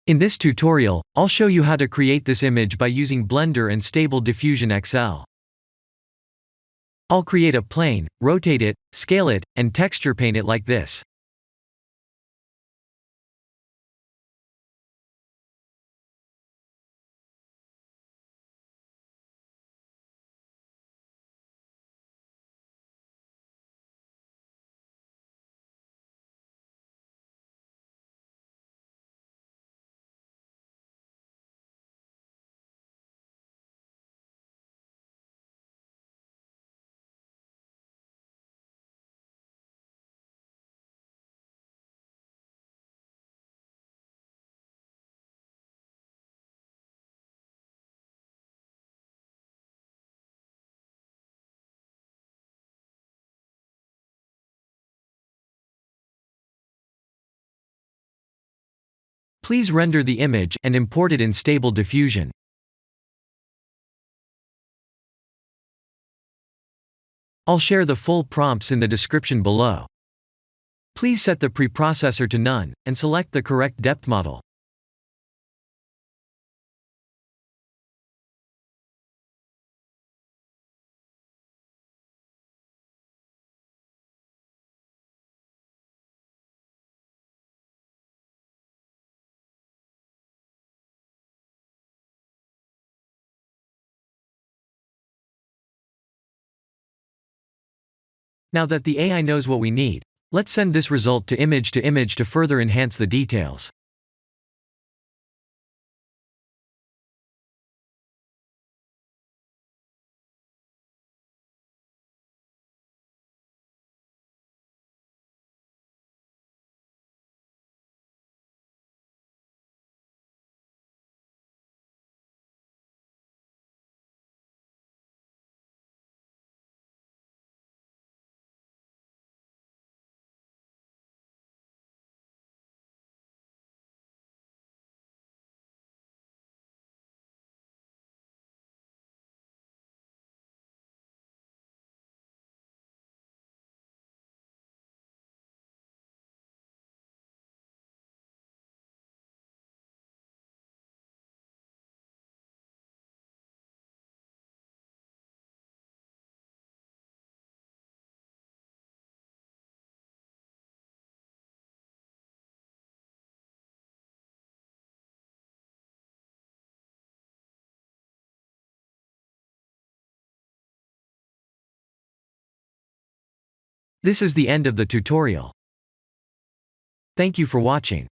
In this tutorial, I'll show you how to create this image by using Blender and Stable Diffusion XL. I'll create a plane, rotate it, scale it, and texture paint it like this. Please render the image and import it in Stable Diffusion. I'll share the full prompts in the description below. Please set the preprocessor to none, and select the correct depth model. Now that the AI knows what we need, let's send this result to image to further enhance the details. This is the end of the tutorial. Thank you for watching.